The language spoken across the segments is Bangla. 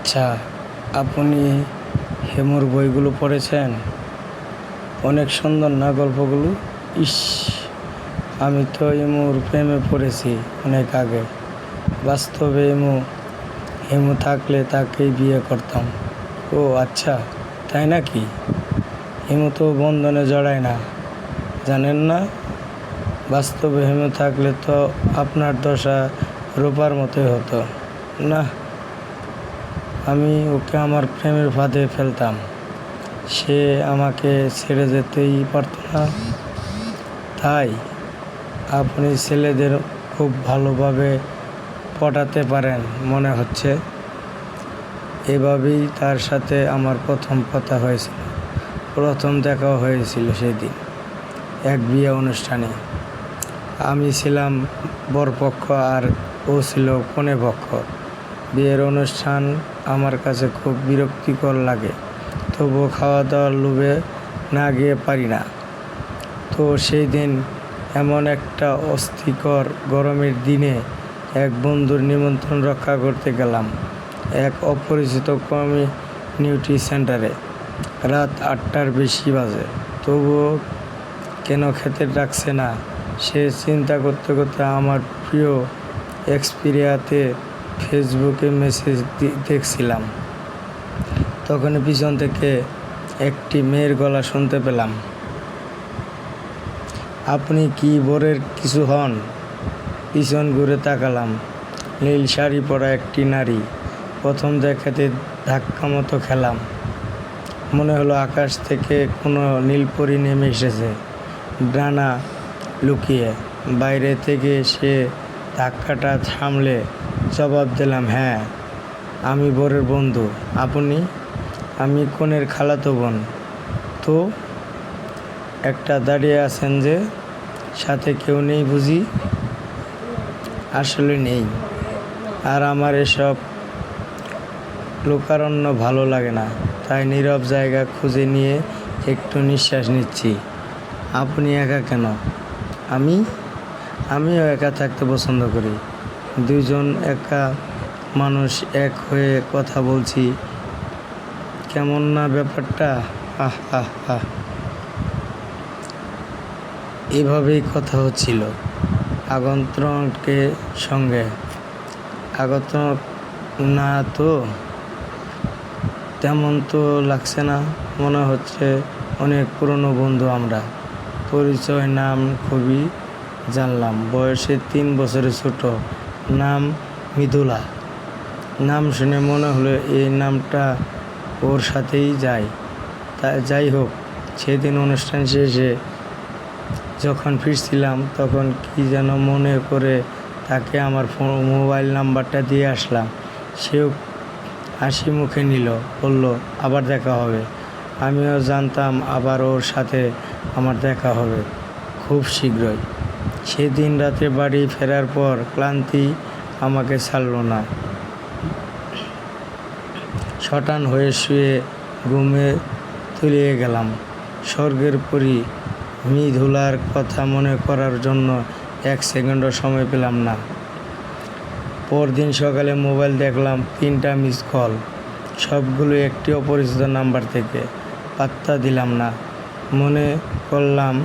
আচ্ছা, আপনি হেমুর বইগুলো পড়েছেন? অনেক সুন্দর না গল্পগুলো? ইস, আমি তো হেমুর প্রেমে পড়েছি অনেক আগে। বাস্তবে হেমু থাকলে তাকেই বিয়ে করতাম। ও আচ্ছা, তাই নাকি? হেমু তো বন্ধনে জড়ায় না, জানেন না? বাস্তবে হেমু থাকলে তো আপনার দশা রূপার মতোই হতো না। আমি ওকে আমার প্রেমের ফাঁদে ফেলতাম, সে আমাকে ছেড়ে যেতেই পারত না। তাই আপনি ছেলেদের খুব ভালোভাবে পটাতে পারেন মনে হচ্ছে। এভাবেই তার সাথে আমার প্রথম কথা হয়েছিল, প্রথম দেখাও হয়েছিল সেদিন এক বিয়ে অনুষ্ঠানে। আমি ছিলাম বরপক্ষ আর ও ছিল কনেপক্ষ। বিয়ের অনুষ্ঠান আমার কাছে খুব বিরক্তিকর লাগে, তবুও খাওয়া দাওয়ার লোভে না গিয়ে পারি না। তো সেই দিন এমন একটা অস্থিকর গরমের দিনে এক বন্ধুর নিমন্ত্রণ রক্ষা করতে গেলাম এক অপরিচিত কমিউনিটি সেন্টারে। রাত 8টার বেশি বাজে, তবুও কেন খেতে ডাকছে না সে চিন্তা করতে করতে আমার প্রিয় এক্সপিরিয়াতে ফেসবুকে মেসেজ দেখছিলাম। তখন পিছন থেকে একটি মেয়ের গলা শুনতে পেলাম, আপনি কি বরের কিছু হন? পিছন ঘুরে তাকালাম, নীল শাড়ি পরা একটি নারী। প্রথম দেখাতে ধাক্কা মতো খেলাম, মনে হলো আকাশ থেকে কোনো নীলপরি নেমে এসেছে ডানা লুকিয়ে। বাইরে থেকে সে ধাক্কাটা থামলে জবাব দিলাম, হ্যাঁ আমি বরের বন্ধু। আপনি? আমি কনের খালাতো বোন। তো একটা দাঁড়িয়ে আছেন যে, সাথে কেউ নেই বুঝি? আসলে নেই, আর আমার এসব লোকারণ্য ভালো লাগে না, তাই নীরব জায়গা খুঁজে নিয়ে একটু নিঃশ্বাস নিচ্ছি। আপনি একা কেন? আমিও একা থাকতে পছন্দ করি। দুজন একা মানুষ এক হয়ে কথা বলছি, কেমন না ব্যাপারটা? আহ আহ আহ এভাবেই কথা হচ্ছিল আগন্তুকের সঙ্গে। আগন্তুক না তো, তেমন তো লাগছে না, মনে হচ্ছে অনেক পুরনো বন্ধু আমরা। পরিচয় নাম খুবই জানলাম, বয়সে 3 বছরের ছোট, নাম মৃদুলা। নাম শুনে মনে হলো এই নামটা ওর সাথেই যায়। যাই হোক, সেদিন অনুষ্ঠান শেষে যখন ফিরছিলাম তখন কি যেন মনে করে তাকে আমার মোবাইল নাম্বারটা দিয়ে আসলাম। সেও হাসি মুখে নিল, বলল আবার দেখা হবে। আমিও জানতাম আবার ওর সাথে আমার দেখা হবে খুব শীঘ্রই। সেদিন রাতে বাড়ি ফেরার পর ক্লান্তি আমাকে ছাড়ল না। শটান হয়ে শুয়ে ঘুমে তলিয়ে গেলাম। স্বর্গের পরী মৃদুলার কথা মনে করার জন্য 1 সেকেন্ডও সময় পেলাম না। পরদিন সকালে মোবাইল দেখলাম 3টা মিস কল, সবগুলো একটি অপরিচিত নাম্বার থেকে। পাত্তা দিলাম না, মনে করলাম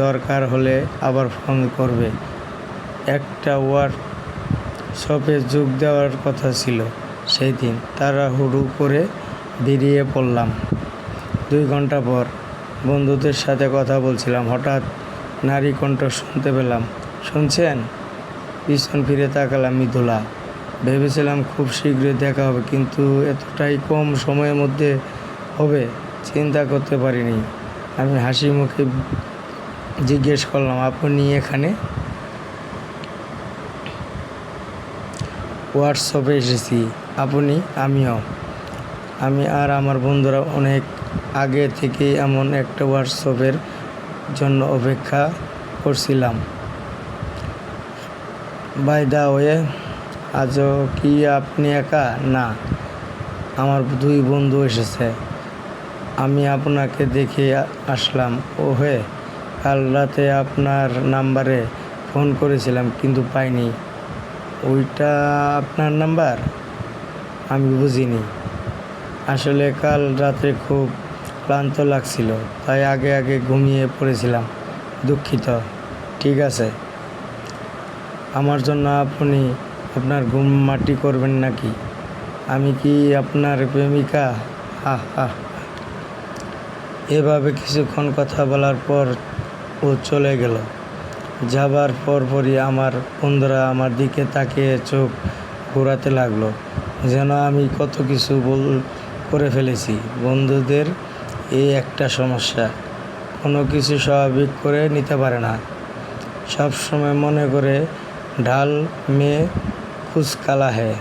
দরকার হলে আবার ফোন করবে। একটা ওয়ার্কশপে যোগ দেওয়ার কথা ছিল সেই দিন, তাড়াহুড়ো করে বেরিয়ে পড়লাম। 2 ঘন্টা পর বন্ধুদের সাথে কথা বলছিলাম, হঠাৎ নারী কণ্ঠ শুনতে পেলাম, শুনছেন? পিছন ফিরে তাকালাম, মৃদুলা। ভেবেছিলাম খুব শীঘ্রই দেখা হবে, কিন্তু এতটাই কম সময়ের মধ্যে হবে চিন্তা করতে পারিনি। আমি হাসি মুখে জিজ্ঞেস করলাম, আপনি এখানে? ওয়ার্কশপে এসেছি। আপনি? আমিও। আমি আর আমার বন্ধুরা অনেক আগে থেকেই এমন একটা ওয়ার্কশপের জন্য অপেক্ষা করছিলাম। বাই দ্য ওয়ে, আজও কি আপনি একা? না, আমার 2 বন্ধু এসেছে। আমি আপনাকে দেখে আসলাম। ওহে, কাল রাতে আপনার নাম্বারে ফোন করেছিলাম কিন্তু পাইনি। ওইটা আপনার নাম্বার? আমি বুঝিনি। আসলে কাল রাতে খুব ক্লান্ত লাগছিল, তাই আগে আগে ঘুমিয়ে পড়েছিলাম। দুঃখিত। ঠিক আছে, আমার জন্য আপনি আপনার ঘুম মাটি করবেন নাকি? আমি কি আপনার প্রেমিকা? হা হা। এভাবে কিছুক্ষণ কথা বলার পর ও চলে গেল। যাবার পরপরই আমার বন্ধুরা আমার দিকে তাকিয়ে চোখ ঘোরাতে লাগলো, যেন আমি কত কিছু করে ফেলেছি। বন্ধুদের এই একটা সমস্যা, কোনো কিছু স্বাভাবিক করে নিতে পারে না। সব সময় মনে করে ঢাল মে কুছ কালা হ্যায়।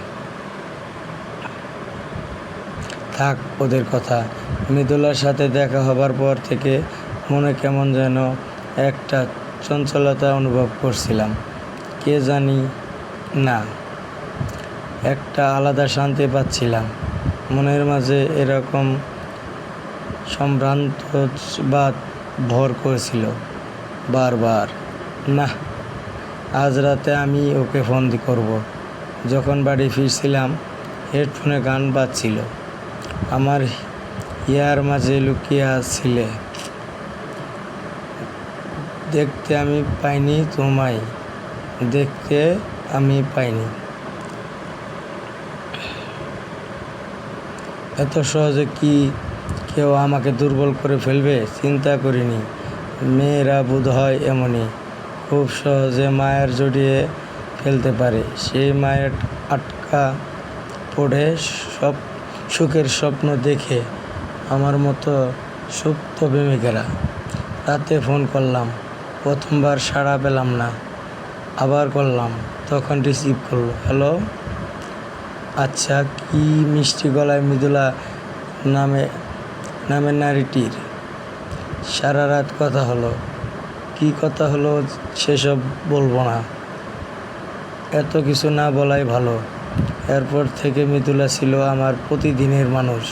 থাক ওদের কথা। মৃদুলার সাথে দেখা হবার পর থেকে মনে কেমন যেন একটা চঞ্চলতা অনুভব করছিলাম। কে জানি না, একটা আলাদা শান্তি পাচ্ছিলাম। মনের মাঝে এরকম সম্ভ্রান্তবাদ ভর করেছিল বারবার। না, আজ রাতে আমি ওকে ফোন করব। যখন বাড়ি ফিরছিলাম, হেডফোনে গান বাজছিল। আমার ইয়ার মাঝে লুকিয়ে ছিলে। দেখতে আমি পাইনি তোমায়, দেখতে আমি পাইনি। এত সহজে কি কেউ আমাকে দুর্বল করে ফেলবে? চিন্তা করিনি। মেয়েরা বোধ হয় এমনই, খুব সহজে মায়ের জড়িয়ে ফেলতে পারে। সেই মায়ের আটকা পড়ে সব সুখের স্বপ্ন দেখে আমার মতো সুপ্ত প্রেমিকেরা। রাতে ফোন করলাম, প্রথমবার সাড়া পেলাম না। আবার করলাম, তখন রিসিভ করলো। হ্যালো। আচ্ছা, কি মিষ্টি গলায় মৃদুলা নামের নারীটির। সারা রাত কথা হলো। কি কথা হলো সেসব বলবো না, এত কিছু না বলাই ভালো। এরপর থেকে মৃদুলা ছিল আমার প্রতিদিনের মানুষ।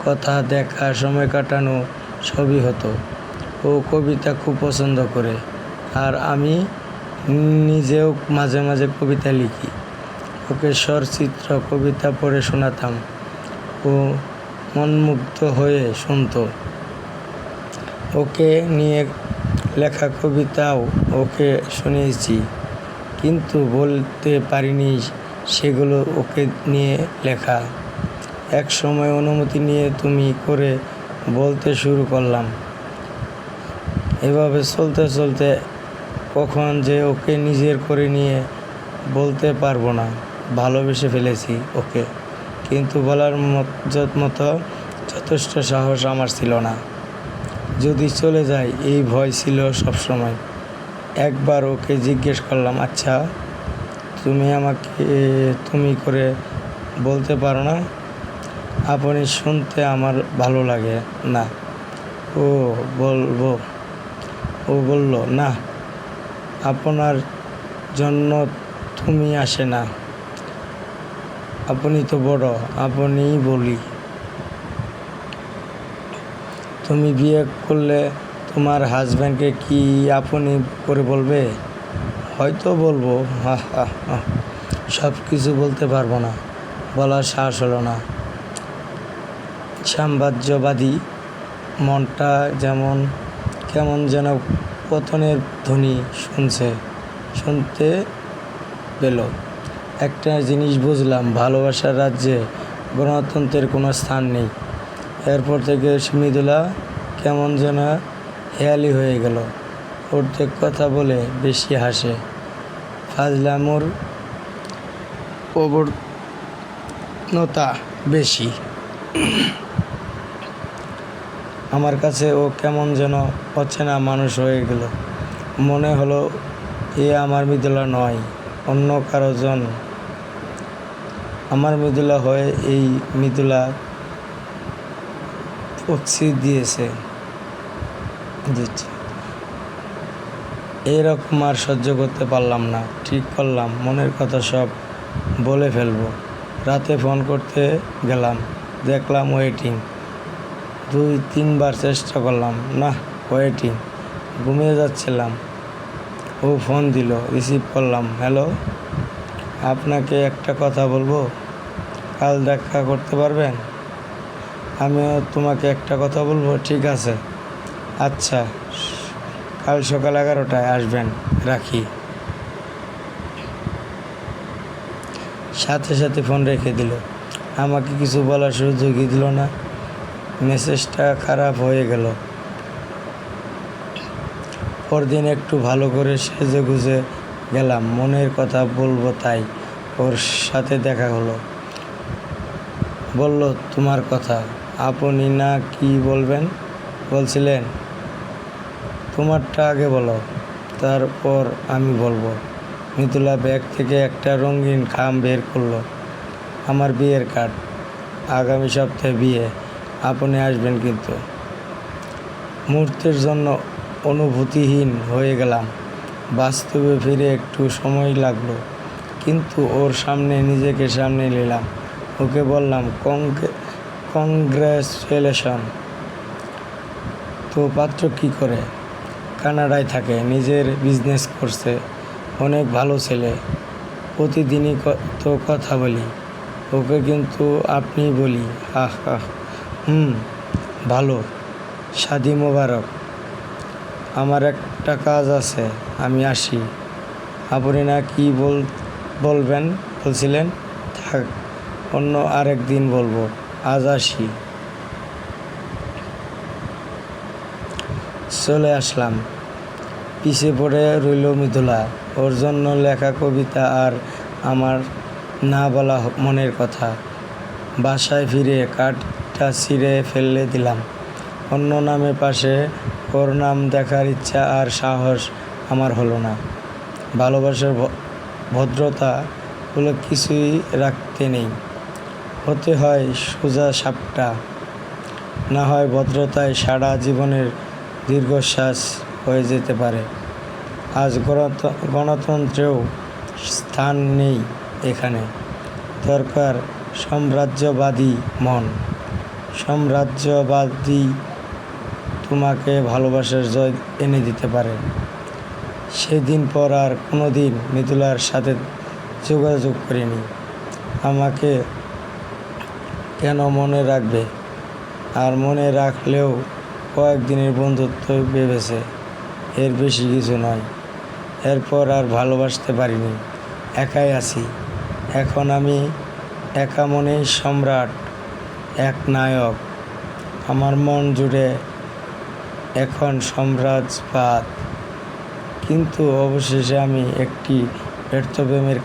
কথা, দেখা, সময় কাটানো সবই হতো। ও কবিতা খুব পছন্দ করে, আর আমি নিজেও মাঝে মাঝে কবিতা লিখি। ওকে স্বরচিত্র কবিতা পড়ে শোনাতাম। ও মনমুগ্ধ হয়ে শুনত। ওকে নিয়ে লেখা কবিতাও ওকে শুনিয়েছি, কিন্তু বলতে পারিনি সেগুলো ওকে নিয়ে লেখা। এক সময় অনুমতি নিয়ে তুমি করে বলতে শুরু করলাম। এভাবে চলতে চলতে কখন যে ওকে নিজের করে নিয়ে বলতে পারবো না। ভালোবেসে ফেলেছি ওকে, কিন্তু বলার মতো যথেষ্ট সাহস আমার ছিল না। যদি চলে যায় এই ভয় ছিল সবসময়। একবার ওকে জিজ্ঞেস করলাম, আচ্ছা, তুমি আমাকে তুমি করে বলতে পারো না? আপনি শুনতে আমার ভালো লাগে না। ও বলল, না, আপনার জন্য তুমি আসে না। আপনি তো বড়, আপনিই বলি। তুমি বিয়ে করলে তোমার হাজব্যান্ডকে কি আপনি করে বলবে? হয়তো বলবো। হা হা হা। সব কিছু বলতে পারবো না, বলার সাহস হলো না। সাম্রাজ্যবাদী মনটা কেমন যেন পতনের ধ্বনি শুনতে পেল। একটা জিনিস বুঝলাম, ভালোবাসার রাজ্যে গণতন্ত্রের কোনো স্থান নেই। এরপর থেকে মৃদুলা কেমন যেন হেয়ালি হয়ে গেল। অর্ধেক কথা বলে, বেশি হাসে, ফাজলামোর প্রবণতা বেশি। আমার কাছে ও কেমন যেন অচেনা মানুষ হয়ে গেল। মনে হলো এ আমার মৃদুলা নয়, অন্য কারো জন। আমার মৃদুলা হয়ে এই মৃদুলা পক্ষী দিচ্ছে। এইরকম আর সহ্য করতে পারলাম না। ঠিক করলাম মনের কথা সব বলে ফেলবো। রাতে ফোন করতে গেলাম, দেখলাম ওয়েটিং। 2-3 বার চেষ্টা করলাম, না, ওয়েটিং। ঘুমিয়ে যাচ্ছিলাম, ও ফোন দিল, রিসিভ করলাম। হ্যালো, আপনাকে একটা কথা বলবো। কাল দেখা করতে পারবেন? আমিও তোমাকে একটা কথা বলবো, ঠিক আছে? আচ্ছা, কাল সকাল 11টায় আসবেন, রাখি। সাথে সাথে ফোন রেখে দিল। আমাকে কিছু বলার সুযোগই দিল না। মেসেজটা খারাপ হয়ে গেল। পরদিন একটু ভালো করে সেজে গুজে গেলাম, মনের কথা বলবো তাই। ওর সাথে দেখা হলো। বলল, তোমার কথা। আপনি না কি বলছিলেন? তোমারটা আগে বলো, তারপর আমি বলবো। মিতুলা ব্যাগ থেকে একটা রঙিন খাম বের করলো। আমার বিয়ের কার্ড, আগামী সপ্তাহে বিয়ে, আপনি আসবেন কিন্তু। মুহূর্তের জন্য অনুভূতিহীন হয়ে গেলাম। বাস্তবে ফিরে একটু সময় লাগলো, কিন্তু ওর সামনে নিজেকে সামনে নিলাম। ওকে বললাম, কংগ্রেচুলেশন। তো পাত্র কি করে? কানাডায় থাকে, নিজের বিজনেস করছে, অনেক ভালো ছেলে। প্রতিদিনই তো কথা বলি, ওকে কিন্তু আপনি বলি। আহ আহ ভালো। শাদি মোবারক। আমার একটা কাজ আছে, আমি আসি। আপনি না কি বলছিলেন? থাক, অন্য আরেক দিন বলবো, আজ আসি। চলে আসলাম। পিছে পড়ে রইল মিথুলা। ওর জন্য লেখা কবিতা আর আমার না বলা মনের কথা। বাসায় ফিরে কার্ডটা ছিঁড়ে ফেলে দিলাম। অন্য নামের পাশে ওর নাম দেখার ইচ্ছা আর সাহস আমার হলো না। ভালোবাসার ভদ্রতা হলো কিছুই রাখতে নেই, হতে হয় সোজা সাপটা। না হয় ভদ্রতায় সারা জীবনের দীর্ঘশ্বাস হয়ে যেতে পারে। আজ গণতন্ত্রেও স্থান নেই এখানে। দরকার সাম্রাজ্যবাদী মন। সাম্রাজ্যবাদী তোমাকে ভালোবাসার জয় এনে দিতে পারে। সেদিন পর আর কোনো দিন মিথুলার সাথে যোগাযোগ করিনি। আমাকে কেন মনে রাখবে? আর মনে রাখলেও কয়েকদিনের বন্ধুত্ব ভেবেছে, এর বেশি কিছু নয়। এরপর আর ভালোবাসতে পারিনি। একাই আছি এখন আমি। একা মনেই সম্রাট, এক নায়ক। আমার মন জুড়ে এখন সাম্রাজ্যবাদ। কিন্তু অবশেষে আমি একটি ব্যর্থ প্রেমের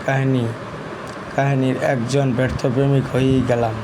কাহিনীর একজন ব্যর্থ প্রেমিক হয়েই গেলাম।